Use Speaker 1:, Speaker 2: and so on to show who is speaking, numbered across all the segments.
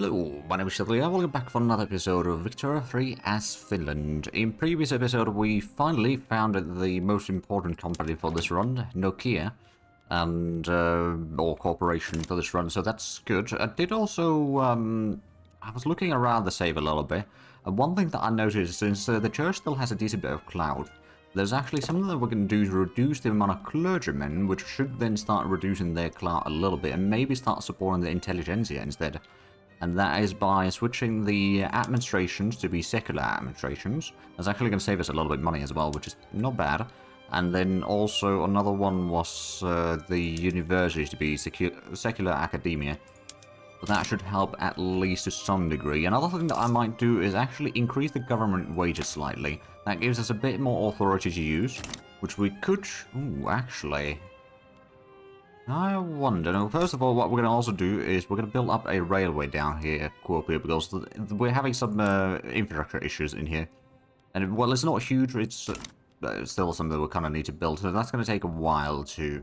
Speaker 1: Hello, my name is Shirley. Welcome back for another episode of Victoria 3 as Finland. In previous episode, we finally founded the most important company for this run, Nokia, and or corporation for this run, so that's good. I did also, I was looking around the save a little bit, and one thing that I noticed, since the church still has a decent bit of cloud, there's actually something that we can do to reduce the amount of clergymen, which should then start reducing their clout a little bit, and maybe start supporting the intelligentsia instead. And that is by switching the administrations to be secular administrations. That's actually going to save us a little bit of money as well, which is not bad. And then also another one was the universities to be secular academia. But that should help at least to some degree. Another thing that I might do is actually increase the government wages slightly. That gives us a bit more authority to use, which we could... Ooh, actually... I wonder. Now, first of all, what we're going to also do is we're going to build up a railway down here at Kuopio, because we're having some infrastructure issues in here. And, well, it's not huge, it's still something that we kind of need to build, so that's going to take a while to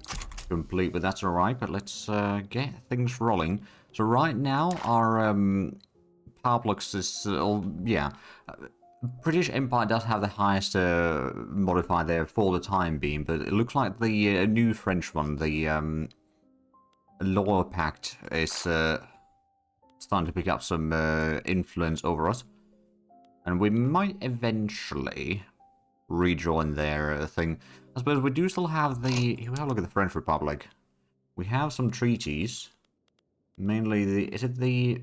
Speaker 1: complete, but that's alright. But let's get things rolling. So right now, our power blocks is, British Empire does have the highest modifier there for the time being, but it looks like the new French one, the Law Pact, is starting to pick up some influence over us. And we might eventually rejoin their thing. I suppose we do still have the... Here we have a look at the French Republic. We have some treaties. Mainly the... Is it the...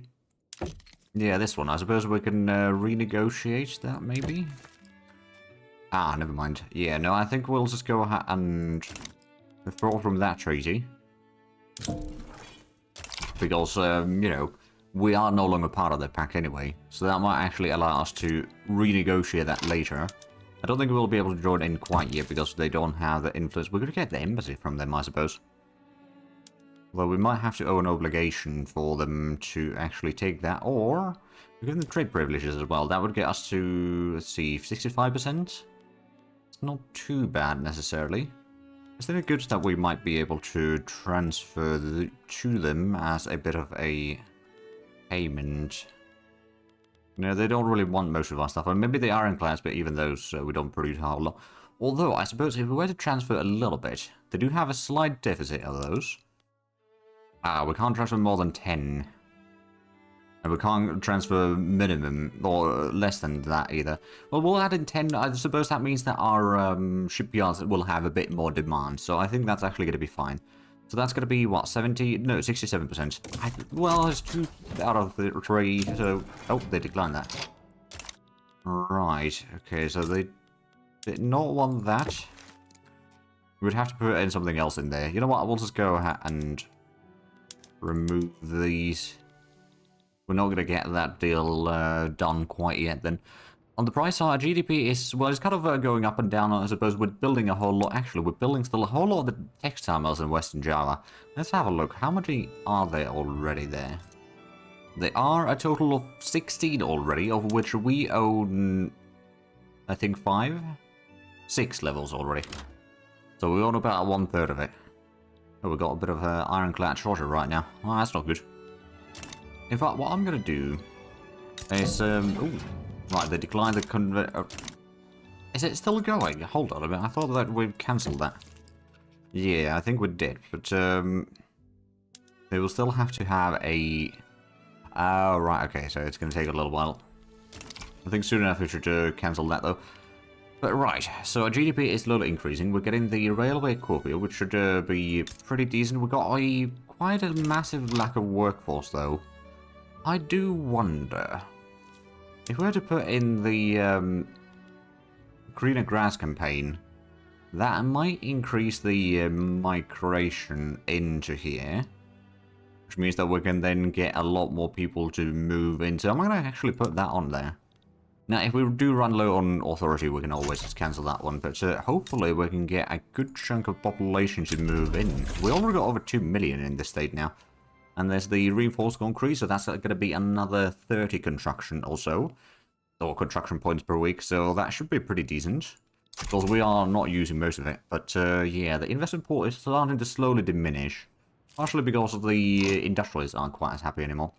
Speaker 1: Yeah, this one. I suppose we can renegotiate that, maybe? Ah, never mind. Yeah, no, I think we'll just go ahead and withdraw from that treaty. Because, you know, we are no longer part of the pact anyway. So that might actually allow us to renegotiate that later. I don't think we'll be able to join in quite yet because they don't have the influence. We're going to get the embassy from them, I suppose. Well, we might have to owe an obligation for them to actually take that, or we give them trade privileges as well. That would get us to, let's see, 65%? It's not too bad, necessarily. Is there a goods that we might be able to transfer to them as a bit of a payment? No, they don't really want most of our stuff. And maybe the ironclads, but even those, we don't produce a whole lot. Although, I suppose if we were to transfer a little bit, they do have a slight deficit of those. We can't transfer more than 10. And we can't transfer minimum, or less than that either. Well, we'll add in 10. I suppose that means that our shipyards will have a bit more demand. So I think that's actually going to be fine. So that's going to be, what, 70? No, 67%. Well, it's 2 out of the 3, so... Oh, they declined that. Right, okay, so they did not want that. We'd have to put in something else in there. You know what, we'll just go ahead and... remove these. We're not going to get that deal done quite yet then. On the price side, GDP is, well, it's kind of going up and down. I suppose we're building a whole lot. Actually, we're building still a whole lot of the textile mills in Western Java. Let's have a look. How many are there already there? There are a total of 16 already, of which we own, I think, 6 levels already. So we own about 1/3 of it. Oh, we've got a bit of an ironclad shortage right now. Well, that's not good. In fact, what I'm going to do is... ooh, right, they declined the convert... Is it still going? Hold on a minute. I thought that we'd cancelled that. Yeah, I think we did. But, they will still have to have a... Oh, right, okay. So it's going to take a little while. I think soon enough we should cancel that, though. But right, so our GDP is slowly increasing. We're getting the railway at Kuopio, which should be pretty decent. We've got quite a massive lack of workforce, though. I do wonder if we were to put in the greener grass campaign, that might increase the migration into here, which means that we can then get a lot more people to move into. I'm going to actually put that on there. Now, if we do run low on authority, we can always just cancel that one. But hopefully we can get a good chunk of population to move in. We already got over 2 million in this state now. And there's the reinforced concrete, so that's going to be another 30 construction or so. Or construction points per week, so that should be pretty decent. Because we are not using most of it. But yeah, the investment port is starting to slowly diminish. Partially because the industrialists aren't quite as happy anymore.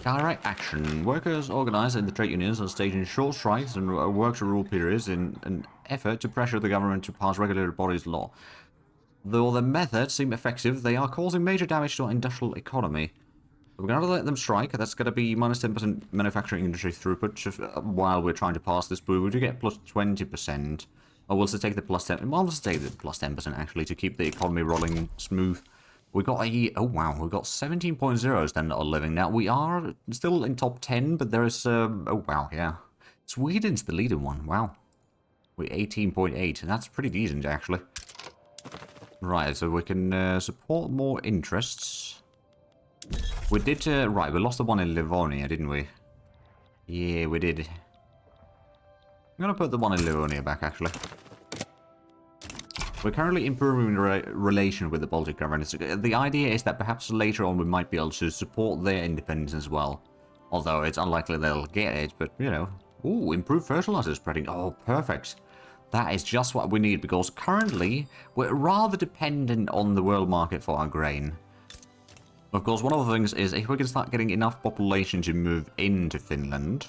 Speaker 1: Direct action. Workers organized in the trade unions are staging short strikes and work to rule periods in an effort to pressure the government to pass regulatory bodies law. Though the methods seem effective, they are causing major damage to our industrial economy. We're going to let them strike. That's going to be minus 10% manufacturing industry throughput while we're trying to pass this. But we do get plus 20%. Or we'll just take the plus 10. Well, let's take the plus 10% actually to keep the economy rolling smooth. We got a... Oh, wow. We got 17.0 standard of living. Now, we are still in top 10, but there is... oh, wow, yeah. Sweden's the leading one. Wow. We're 18.8. That's pretty decent, actually. Right, so we can support more interests. We did... right, we lost the one in Livonia, didn't we? Yeah, we did. I'm going to put the one in Livonia back, actually. We're currently improving relation with the Baltic governments. The idea is that perhaps later on we might be able to support their independence as well. Although it's unlikely they'll get it, but, you know. Ooh, improved fertilizer spreading. Oh, perfect. That is just what we need, because currently we're rather dependent on the world market for our grain. Of course, one of the things is if we can start getting enough population to move into Finland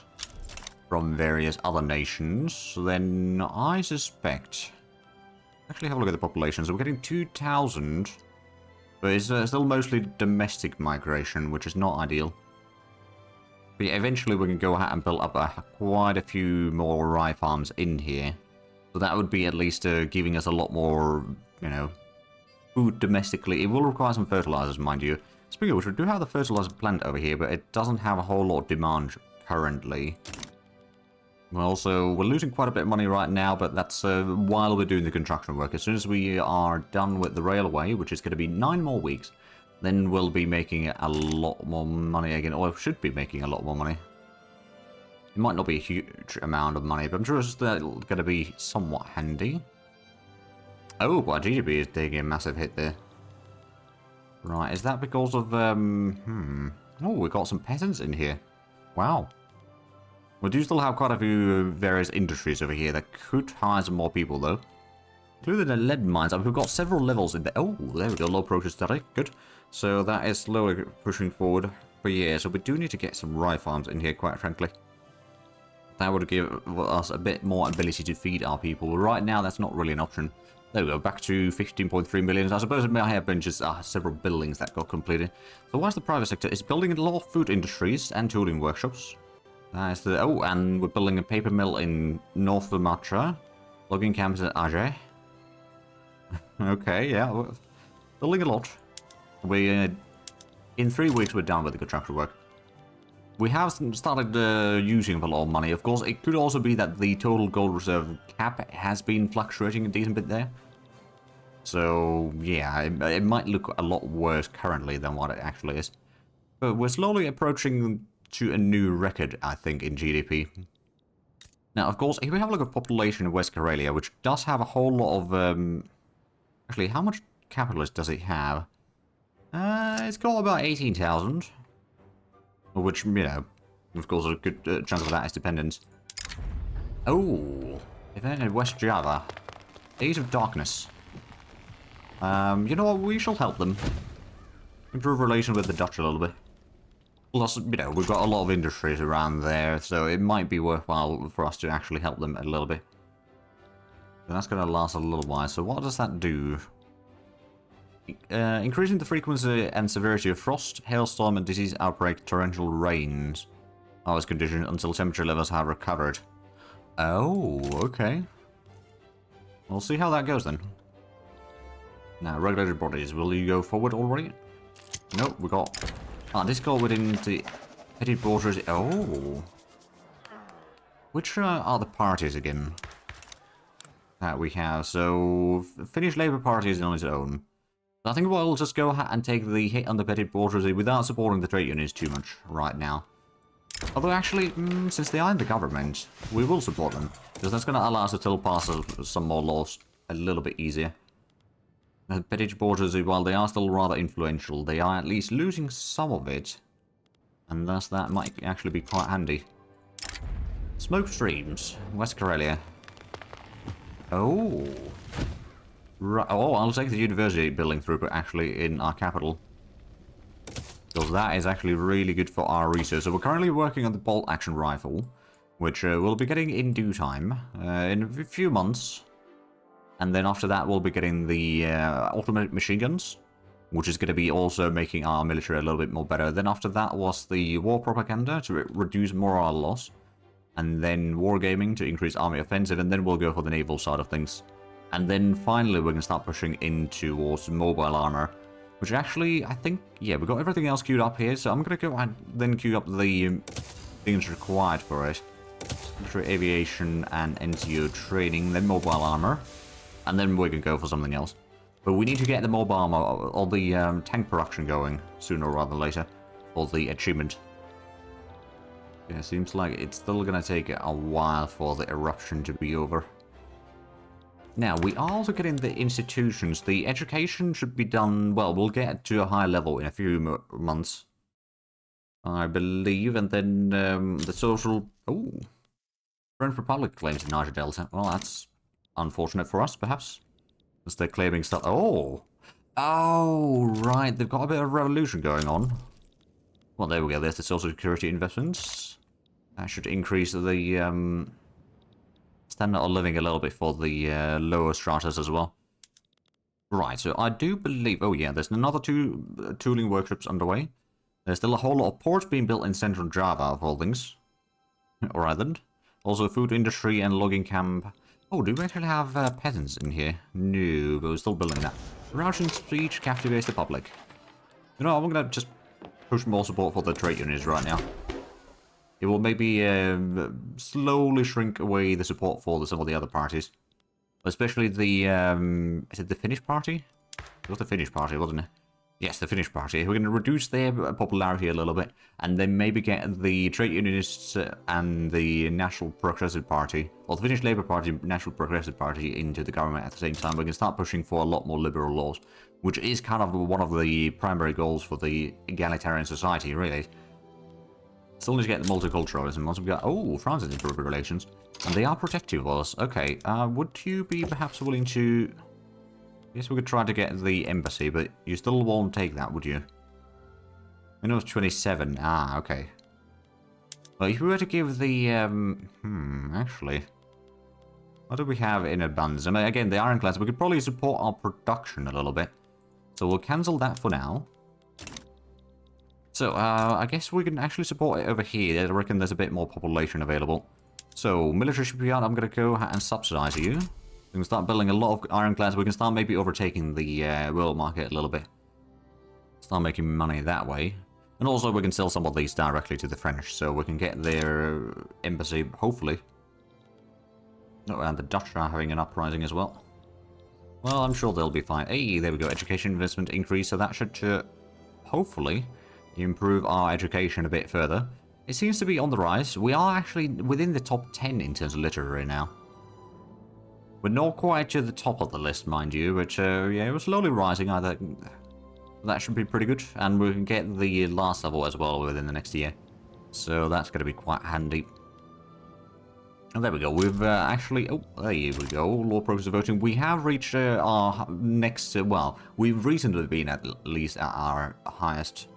Speaker 1: from various other nations, then I suspect... Actually, have a look at the population. So we're getting 2,000, but it's still mostly domestic migration, which is not ideal. But yeah, eventually we can go ahead and build up quite a few more rye farms in here. So that would be at least giving us a lot more, you know, food domestically. It will require some fertilizers, mind you. Speaking of which, we do have the fertilizer plant over here, but it doesn't have a whole lot of demand currently. Well, so we're losing quite a bit of money right now, but that's while we're doing the construction work. As soon as we are done with the railway, which is going to be 9 more weeks, then we'll be making a lot more money again, or should be making a lot more money. It might not be a huge amount of money, but I'm sure it's going to be somewhat handy. Oh, but our GDP is taking a massive hit there. Right, is that because of, Oh, we've got some peasants in here. Wow. We do still have quite a few various industries over here that could hire some more people, though. Including the lead mines. We've got several levels in there. Oh, there we go. Low progress study. Good. So that is slowly pushing forward. But yeah, so we do need to get some rye farms in here, quite frankly. That would give us a bit more ability to feed our people. Right now, that's not really an option. There we go, back to 15.3 million. I suppose it may have been just several buildings that got completed. So whilst the private sector is building a lot of food industries and tooling workshops. That is the... Oh, and we're building a paper mill in North Sumatra. Logging camps at Aceh. Okay, yeah. We're building a lot. We, in 3 weeks, we're done with the construction work. We have started using a lot of money. Of course, it could also be that the total gold reserve cap has been fluctuating a decent bit there. So, yeah, it might look a lot worse currently than what it actually is. But we're slowly approaching to a new record, I think, in GDP. Now, of course, if we have a look at population in West Karelia, which does have a whole lot of... Actually, how much capitalist does it have? It's got about 18,000. Which, you know, of course, a good chunk of that is dependence. Oh, if they're in West Java. Days of Darkness. You know what, we shall help them. Improve relation with the Dutch a little bit. Plus, you know, we've got a lot of industries around there, so it might be worthwhile for us to actually help them a little bit. And that's going to last a little while, so what does that do? Increasing the frequency and severity of frost, hailstorm, and disease outbreak, torrential rains. Hours condition until temperature levels have recovered. Oh, okay. We'll see how that goes then. Now, regulated bodies. Will you go forward already? Nope, we got... Ah, this got within the petty borders. Oh. Which are the parties again that we have? So, Finnish Labour Party is on its own. I think we'll just go ahead and take the hit on the petty bourgeoisie without supporting the trade unions too much right now. Although actually, since they are in the government, we will support them. Because that's going to allow us to still pass some more laws a little bit easier. The petty bourgeoisie, while they are still rather influential, they are at least losing some of it. And thus that might actually be quite handy. Smoke streams, West Karelia. Oh. Right. Oh, I'll take the university building throughput actually in our capital. Because that is actually really good for our research. So we're currently working on the bolt action rifle, which we'll be getting in due time, in a few months. And then after that, we'll be getting the automatic machine guns, which is going to be also making our military a little bit more better. Then after that was the war propaganda to reduce morale loss. And then wargaming to increase army offensive, and then we'll go for the naval side of things. And then finally we're going to start pushing in towards mobile armor, which actually, I think, yeah, we've got everything else queued up here, so I'm going to go and then queue up the things required for it. Aviation and NCO training, then mobile armor, and then we can go for something else. But we need to get the mobile armor, or the tank production going sooner rather than later, for the achievement. Yeah, seems like it's still gonna take a while for the eruption to be over. Now, we are also getting the institutions. The education should be done, well, we'll get to a high level in a few months, I believe, and then the social... Oh, French Republic claims the Niger Delta. Well, that's unfortunate for us, perhaps, because they're claiming stuff... Oh! Oh, right, they've got a bit of revolution going on. Well, there we go, there's the social security investments. That should increase the standard of living a little bit for the lower stratas as well. Right, so I do believe... Oh yeah, there's another two tooling workshops underway. There's still a whole lot of ports being built in central Java, of all things. Or island. Also food industry and logging camp. Oh, do we actually have peasants in here? No, but we're still building that. Routing speech captivates the public. You know, I'm going to just push more support for the trade unions right now. It will maybe slowly shrink away the support for some of the other parties. Especially the, is it the Finnish party? It was the Finnish party, wasn't it? Yes, the Finnish party. We're going to reduce their popularity a little bit, and then maybe get the trade unionists and the National Progressive Party, or the Finnish Labour Party, National Progressive Party, into the government at the same time. We can start pushing for a lot more liberal laws, which is kind of one of the primary goals for the egalitarian society, really. Still need to get the multiculturalism. Once we got... Oh, France has improved relations. And they are protective of us. Okay, would you be perhaps willing to... I guess we could try to get the embassy, but you still won't take that, would you? Windows 27. Ah, okay. Well, if we were to give the... actually... What do we have in advance? I mean, again, the ironclads, we could probably support our production a little bit. So we'll cancel that for now. So, I guess we can actually support it over here. I reckon there's a bit more population available. So, military shipyard, I'm going to go and subsidize you. We can start building a lot of ironclads. We can start maybe overtaking the world market a little bit. Start making money that way. And also, we can sell some of these directly to the French, so we can get their embassy, hopefully. Oh, and the Dutch are having an uprising as well. Well, I'm sure they'll be fine. Hey, there we go. Education investment increase, so that should, hopefully... improve our education a bit further. It seems to be on the rise. We are actually within the top 10 in terms of literary now. We're not quite to the top of the list, mind you, but yeah, we're slowly rising. That should be pretty good, and we can get the last level as well within the next year. So that's going to be quite handy. And there we go. We've actually... Oh, there we go. Law progress of voting. We have reached our next... well, we've recently been at least at our highest...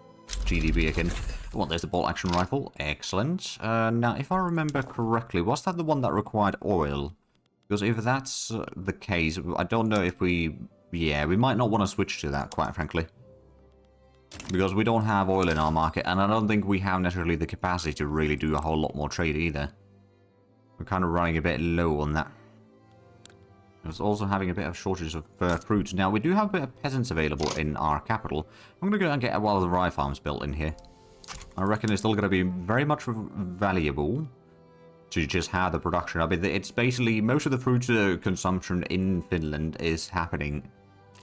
Speaker 1: GDP again. Well, there's the bolt action rifle. Excellent. Now, if I remember correctly, was that the one that required oil? Because if that's the case, I don't know if we... Yeah, we might not want to switch to that, quite frankly. Because we don't have oil in our market, and I don't think we have necessarily the capacity to really do a whole lot more trade either. We're kind of running a bit low on that. There's also having a bit of shortage of fruits. Now, we do have a bit of peasants available in our capital. I'm going to go and get one of the rye farms built in here. I reckon it's still going to be very much valuable to just have the production. I mean, it's basically most of the fruit consumption in Finland is happening.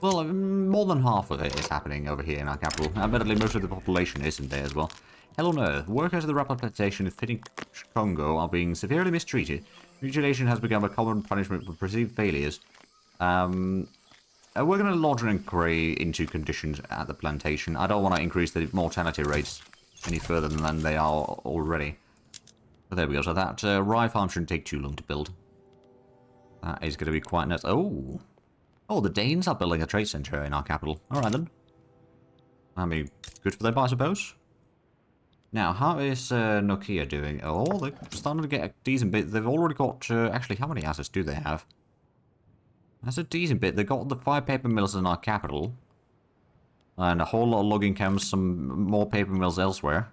Speaker 1: Well, more than half of it is happening over here in our capital. Admittedly, most of the population isn't there as well. Hell on earth. Workers of the rubber plantation in Finnish Congo are being severely mistreated. Mutilation has become a common punishment for perceived failures. We're going to lodge an inquiry into conditions at the plantation. I don't want to increase the mortality rates any further than they are already. But there we go. So that rye farm shouldn't take too long to build. That is going to be quite nuts. Oh, the Danes are building a trade center in our capital. All right then. I mean, good for them, I suppose. Now, how is Nokia doing? Oh, they're starting to get a decent bit. They've already got... actually, how many assets do they have? That's a decent bit. They've got the 5 paper mills in our capital. And a whole lot of logging camps, some more paper mills elsewhere.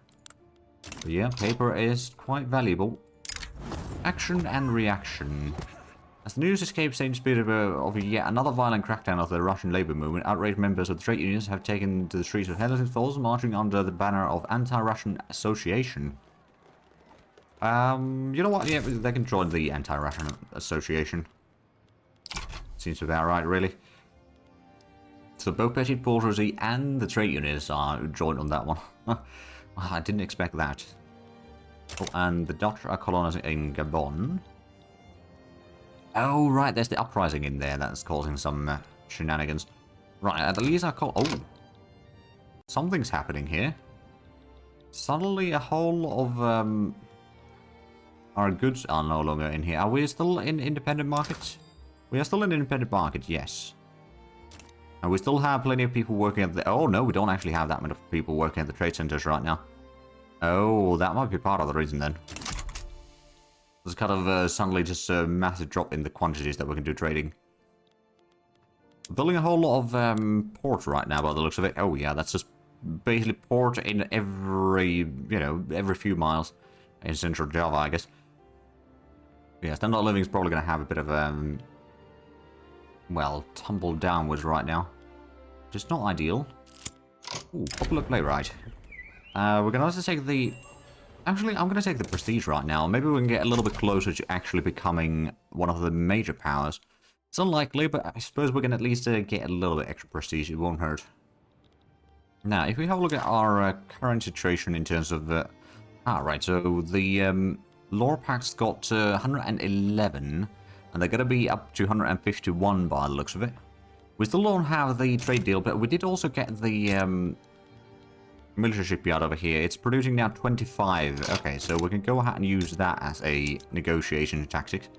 Speaker 1: But yeah, paper is quite valuable. Action and reaction. As the news escapes St. Petersburg of yet another violent crackdown of the Russian labor movement, outraged members of the trade unions have taken to the streets of Helsingfors, marching under the banner of Anti-Russian Association. You know what? Yeah, they can join the Anti-Russian Association. Seems about right, really. So both Petit Bourgeoisie and the trade unions are joined on that one. I didn't expect that. Oh, and the Dutch are colonizing in Gabon. Oh, right, there's the uprising in there that's causing some shenanigans. Right, at least I call... Oh! Something's happening here. Suddenly a whole lot of our goods are no longer in here. Are we still in independent markets? We are still in independent markets, yes. And we still have plenty of people working at the... Oh, no, we don't actually have that many people working at the trade centers right now. Oh, that might be part of the reason then. There's kind of suddenly just a massive drop in the quantities that we can do trading. Building a whole lot of port right now by the looks of it. Oh yeah, that's just basically port in every, you know, every few miles in central Java, I guess. Yeah, standard of living is probably going to have a bit of, well, tumble downwards right now. Just not ideal. Ooh, popular playwright. We're going to also take the... Actually, I'm going to take the prestige right now. Maybe we can get a little bit closer to actually becoming one of the major powers. It's unlikely, but I suppose we can at least get a little bit extra prestige. It won't hurt. Now, if we have a look at our current situation in terms of... right, so the Lore Pact's got 111, and they're going to be up to 151 by the looks of it. We still don't have the trade deal, but we did also get the... military shipyard over here. It's producing now 25. Okay, so we can go ahead and use that as a negotiation tactic.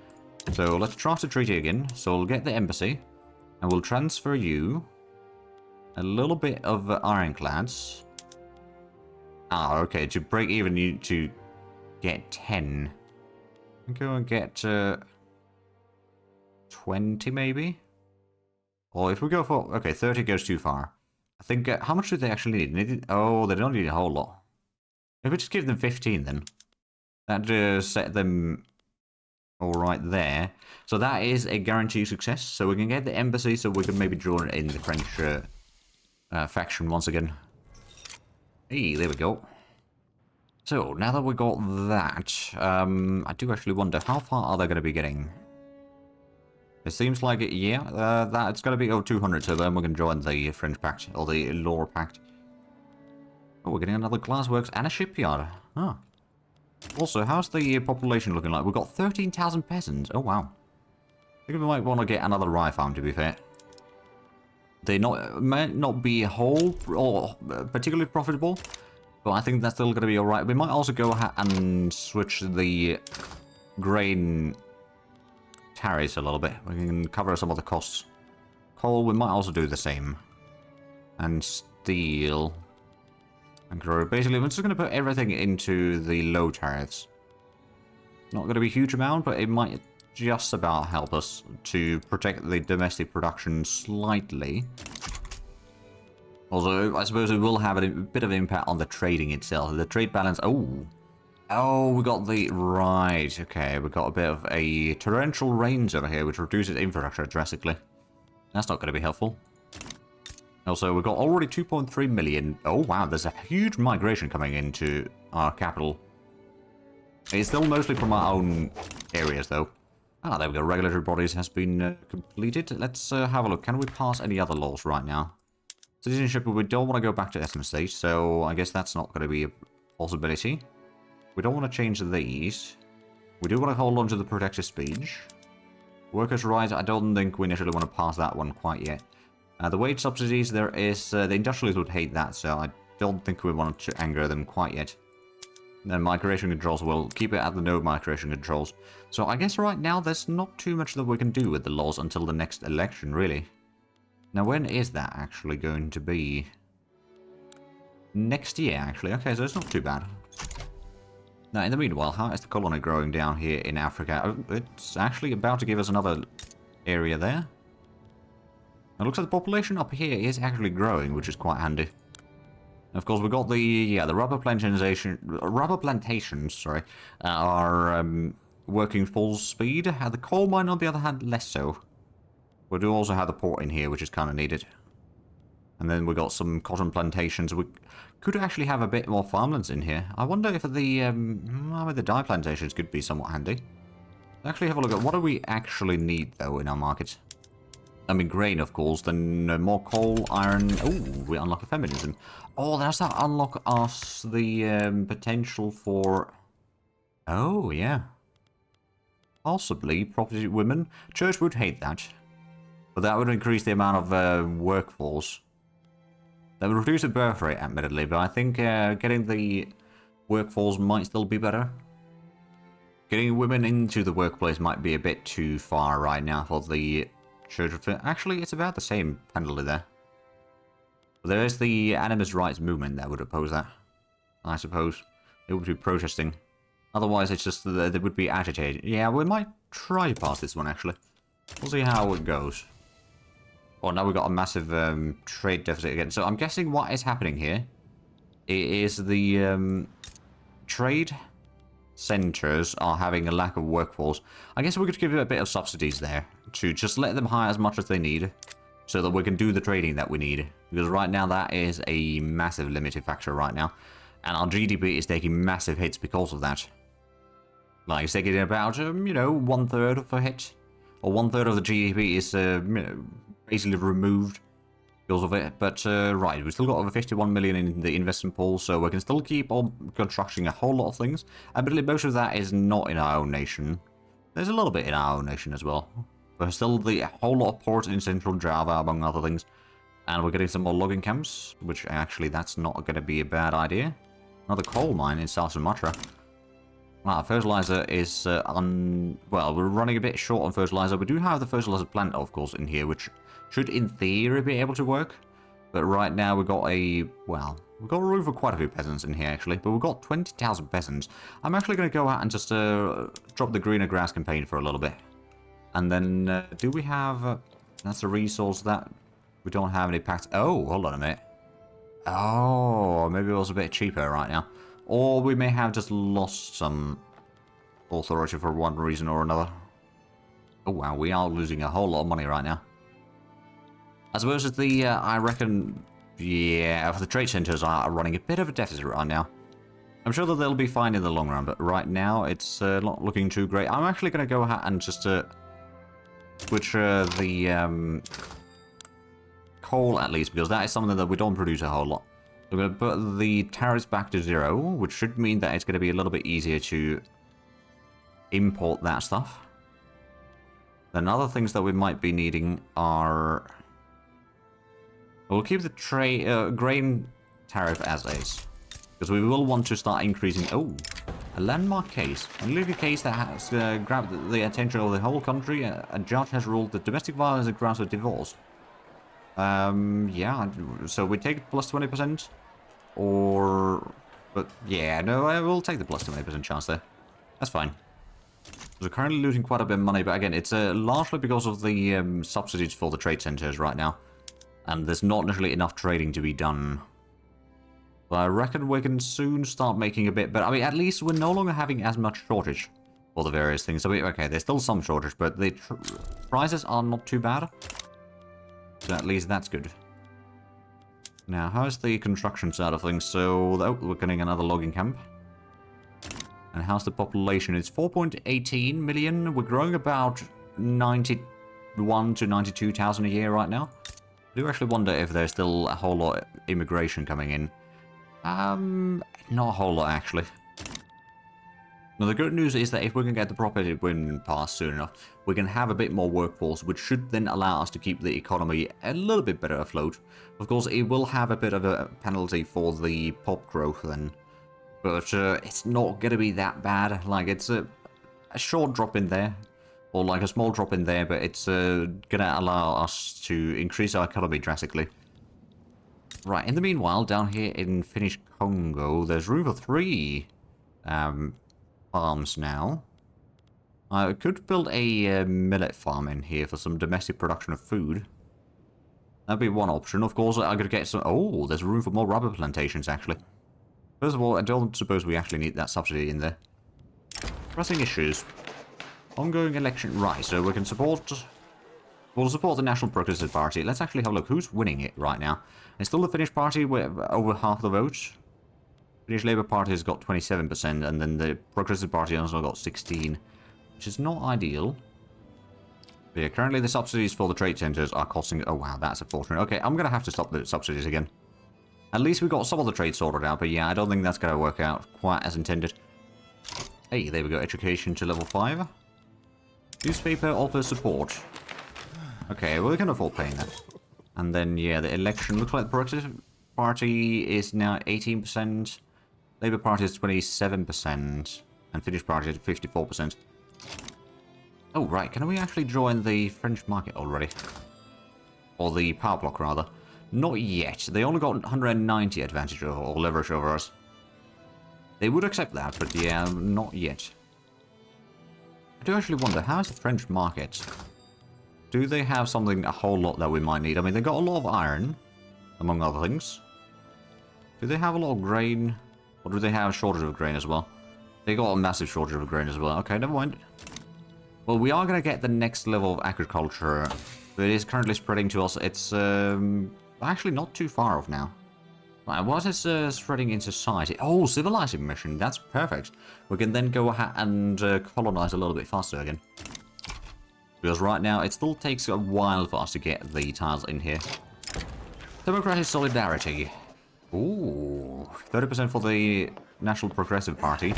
Speaker 1: So let's draft a treaty again. So we'll get the embassy, and we'll transfer you a little bit of ironclads. Ah, okay. To break even, you need to get 10. Go and get 20 maybe. Or if we go for... Okay, 30 goes too far. I think, how much do they actually need? Oh, they don't need a whole lot. If we just give them 15 then. That set them all right there. So that is a guaranteed success. So we can get the embassy, so we can maybe join in the French faction once again. Hey, there we go. So, now that we got that, I do actually wonder, how far are they going to be getting? It seems like, yeah, that it's going to be 200, so then we can join the French Pact, or the Lore Pact. Oh, we're getting another glassworks and a shipyard. Huh. Also, how's the population looking like? We've got 13,000 peasants. Oh, wow. I think we might want to get another rye farm, to be fair. They might not be whole or particularly profitable, but I think that's still going to be alright. We might also go ahead and switch the grain tariffs a little bit. We can cover some of the costs. Coal, we might also do the same. And steel. And grow. Basically, we're just going to put everything into the low tariffs. Not going to be a huge amount, but it might just about help us to protect the domestic production slightly. Also, I suppose it will have a bit of impact on the trading itself. The trade balance... Oh, we got the... Right, okay. We got a bit of a torrential rains over here, which reduces infrastructure drastically. That's not going to be helpful. Also, we've got already 2.3 million. Oh, wow. There's a huge migration coming into our capital. It's still mostly from our own areas, though. Ah, there we go. Regulatory bodies has been completed. Let's have a look. Can we pass any other laws right now? Citizenship, we don't want to go back to ethnic state, so I guess that's not going to be a possibility. We don't want to change these. We do want to hold on to the protected speech. Workers' rights, I don't think we initially want to pass that one quite yet. The wage subsidies, there is... the industrialists would hate that, so I don't think we want to anger them quite yet. Then migration controls, we'll keep it at the no migration controls. So I guess right now there's not too much that we can do with the laws until the next election, really. Now when is that actually going to be? next year, actually. Okay, so it's not too bad. Now, in the meanwhile, how is the colony growing down here in Africa? Oh, it's actually about to give us another area there. It looks like the population up here is actually growing, which is quite handy. Of course, we've got the rubber plantations, sorry, are working full speed. The coal mine, on the other hand, less so. We do also have the port in here, which is kind of needed. And then we got some cotton plantations. We could actually have a bit more farmlands in here. I wonder if the dye plantations could be somewhat handy. Actually, have a look at what do we actually need, though, in our market. I mean, grain, of course, then more coal, iron. Oh, we unlock a feminism. Oh, does that unlock us the potential for... Oh, yeah. Possibly property women. Church would hate that. But that would increase the amount of workforce. That would reduce the birth rate, admittedly, but I think getting the workforce might still be better. Getting women into the workplace might be a bit too far right now for the... Actually, it's about the same penalty there. But there is the animist rights movement that would oppose that. I suppose. It would be protesting. Otherwise, it's just that they would be agitated. Yeah, we might try to pass this one, actually. We'll see how it goes. Oh, now we've got a massive trade deficit again. So I'm guessing what is happening here is the trade centers are having a lack of workforce. I guess we could give it a bit of subsidies there to just let them hire as much as they need so that we can do the trading that we need. Because right now that is a massive limiting factor right now. And our GDP is taking massive hits because of that. Like, it's taking about, you know, 1/3 of a hit. Or 1/3 of the GDP is, you know, basically removed because of it. But, right, we've still got over 51 million in the investment pool, so we can still keep on constructing a whole lot of things. Admittedly, most of that is not in our own nation. There's a little bit in our own nation as well. But still a whole lot of ports in central Java, among other things. And we're getting some more logging camps, which actually that's not going to be a bad idea. Another coal mine in South Sumatra. Fertilizer is well, we're running a bit short on fertilizer. We do have the fertilizer plant, of course, in here, which should, in theory, be able to work. But right now we've got we've got room for quite a few peasants in here, actually. But we've got 20,000 peasants. I'm actually going to go out and just drop the greener grass campaign for a little bit. And then, do we have... that's a resource that we don't have any packs. Oh, hold on a minute. Oh, maybe it was a bit cheaper right now. Or we may have just lost some authority for one reason or another. Oh wow, we are losing a whole lot of money right now. I suppose that the, I reckon, yeah, the trade centers are running a bit of a deficit right now. I'm sure that they'll be fine in the long run, but right now it's not looking too great. I'm actually going to go ahead and just switch the coal at least, because that is something that we don't produce a whole lot. We're going to put the tariffs back to 0, which should mean that it's going to be a little bit easier to import that stuff. Then other things that we might be needing are... we'll keep the grain tariff as is, because we will want to start increasing... Oh, a landmark case. A living case that has grabbed the attention of the whole country. A judge has ruled that domestic violence is grounds for divorce. Yeah, so we take plus 20%, or... but yeah, no, I will take the plus 20% chance there. That's fine. We're currently losing quite a bit of money, but again, it's largely because of the subsidies for the trade centers right now. And there's not necessarily enough trading to be done. But I reckon we can soon start making a bit, but I mean, at least we're no longer having as much shortage for the various things. So okay, there's still some shortage, but the prices are not too bad. So at least that's good. Now, how's the construction side of things? So, oh, we're getting another logging camp. And how's the population? It's 4.18 million. We're growing about 91 to 92,000 a year right now. I do actually wonder if there's still a whole lot of immigration coming in. Not a whole lot, actually. Now, the good news is that if we can get the property win passed soon enough, we can have a bit more workforce, which should then allow us to keep the economy a little bit better afloat. Of course, it will have a bit of a penalty for the pop growth then, but it's not going to be that bad. Like, it's a short drop in there, or like a small drop in there, but it's going to allow us to increase our economy drastically. Right, in the meanwhile, down here in Finnish Congo, there's room for 3 farms now. I could build a millet farm in here for some domestic production of food. That'd be one option. Of course, I could get some... Oh, there's room for more rubber plantations, actually. First of all, I don't suppose we actually need that subsidy in there. Pressing issues. Ongoing election. Right, so we can support... We'll support the National Progressive Party. Let's actually have a look. Who's winning it right now? It's still the Finnish Party with over half the votes. Finnish Labour Party has got 27%, and then the Progressive Party has also got 16%, which is not ideal. But yeah, currently the subsidies for the trade centres are costing... Oh, wow, that's unfortunate. Okay, I'm going to have to stop the subsidies again. At least we got some of the trade sorted out, but yeah, I don't think that's going to work out quite as intended. Hey, there we go. Education to level 5. Newspaper offers support. Okay, well, we can afford paying that. And then, yeah, the election looks like the Progressive Party is now 18%. Labour Party is 27%. And Finnish Party is 54%. Oh, right. Can we actually join the French market already? Or the power block, rather. Not yet. They only got 190 advantage over, or leverage over us. They would accept that, but yeah, not yet. I do actually wonder, how is the French market? Do they have something a whole lot that we might need? I mean, they got a lot of iron, among other things. Do they have a lot of grain? Or do they have a shortage of grain as well? They got a massive shortage of grain as well. Okay, never mind. Well, we are going to get the next level of agriculture. It is currently spreading to us. It's actually not too far off now. Right, what is spreading in society? Oh, civilizing mission. That's perfect. We can then go ahead and colonize a little bit faster again. Because right now, it still takes a while for us to get the tiles in here. Democratic Solidarity. Ooh, 30% for the National Progressive Party.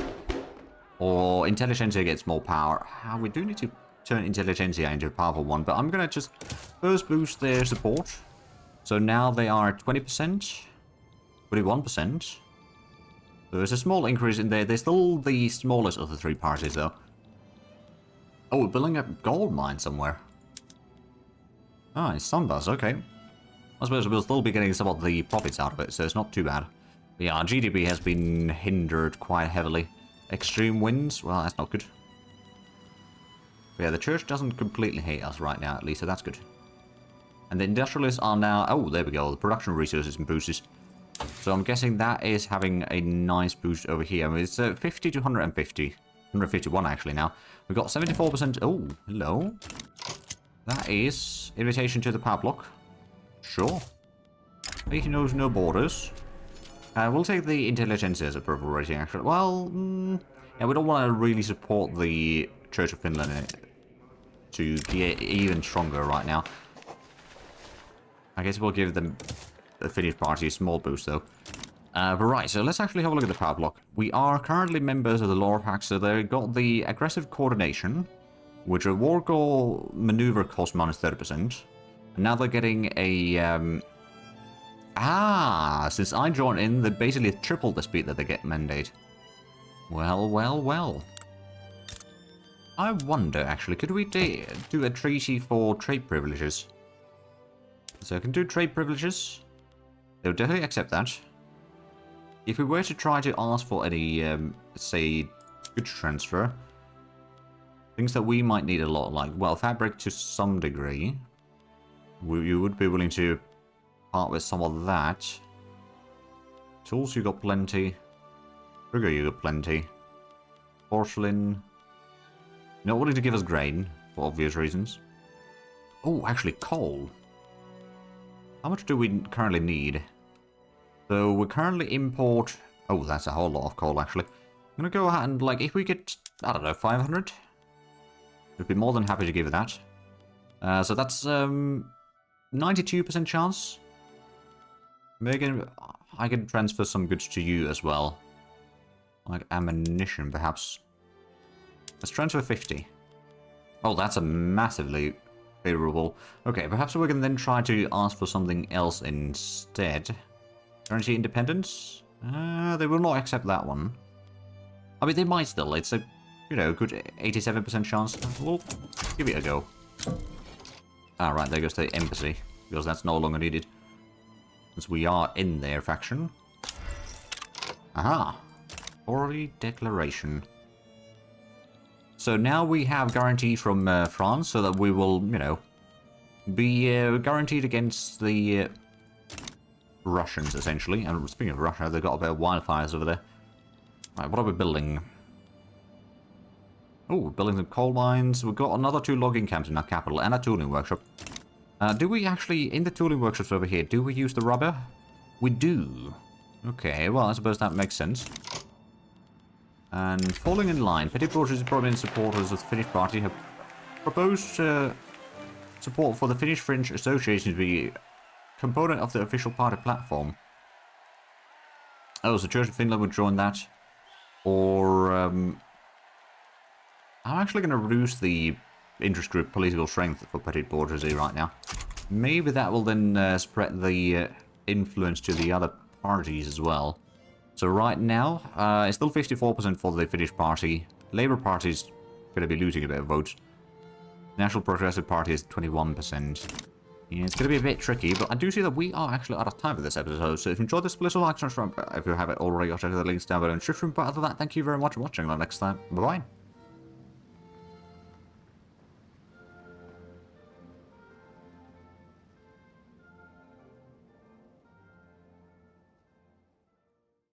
Speaker 1: Or Intelligentsia gets more power. We do need to turn Intelligentsia into a powerful one, but I'm going to just first boost their support. So now they are at 20%. 21%. So there's a small increase in there. They're still the smallest of the 3 parties, though. Oh, we're building a gold mine somewhere. Ah, it's Sunbus, okay. I suppose we'll still be getting some of the profits out of it, so it's not too bad. But yeah, our GDP has been hindered quite heavily. Extreme winds? Well, that's not good. But yeah, the church doesn't completely hate us right now, at least, so that's good. And the industrialists are now... Oh, there we go. The production resources and boosters. So I'm guessing that is having a nice boost over here. I mean, it's 50 to 150. 151 actually now. We've got 74%. Oh, hello. That is invitation to the power block. Sure. 80 knows no borders. We'll take the intelligentsia as approval rating actually. Well, yeah, we don't want to really support the Church of Finland to get even stronger right now. I guess we'll give them the Finnish party a small boost though. But right, so let's actually have a look at the power block. We are currently members of the Lore Pack, so they got the aggressive coordination, which a war goal maneuver cost minus 30%. And now they're getting a since I joined in, they basically tripled the speed that they get mandate. Well, well, well. I wonder actually, could we do a treaty for trade privileges? So I can do trade privileges. They'll definitely accept that. If we were to try to ask for any, say, goods transfer, things that we might need a lot, like, well, fabric to some degree, you would be willing to part with some of that. Tools, you got plenty. Sugar, you got plenty. Porcelain. Not willing to give us grain, for obvious reasons. Oh, actually, coal. How much do we currently need? So we currently import... Oh, that's a whole lot of coal, actually. I'm going to go ahead and, like, if we get, I don't know, 500? We'd be more than happy to give that. So that's 92% chance. Megan, I can transfer some goods to you as well. Like ammunition, perhaps. Let's transfer 50. Oh, that's a massively favorable. Okay, perhaps we can then try to ask for something else instead. Currency independence? They will not accept that one. I mean, they might still. It's a, you know, good 87% chance. We'll give it a go. Alright, there goes the embassy, because that's no longer needed. Since we are in their faction. Aha. Authority declaration. So now we have guarantee from France, so that we will, you know, be guaranteed against the Russians, essentially. And speaking of Russia, they've got a bit of wildfires over there. Right, what are we building? Oh, we're building some coal mines. We've got another 2 logging camps in our capital and a tooling workshop. Do we actually, in the tooling workshops over here, do we use the rubber? We do. Okay, well, I suppose that makes sense. And falling in line, Petit Bourgeois prominent supporters of the Finnish party have proposed support for the Finnish French Association to be a component of the official party platform. Oh, so Church of Finland would join that. Or, I'm actually going to reduce the interest group political strength for Petit Bourgeoisie right now. Maybe that will then spread the influence to the other parties as well. So right now, it's still 54% for the Finnish party. Labour Party's going to be losing a bit of votes. National Progressive Party is 21%. Yeah, it's going to be a bit tricky, but I do see that we are actually out of time for this episode. So if you enjoyed this, please like, subscribe if you haven't already. I'll check the links down below in the description. But other than that, thank you very much for watching. Until next time, bye-bye.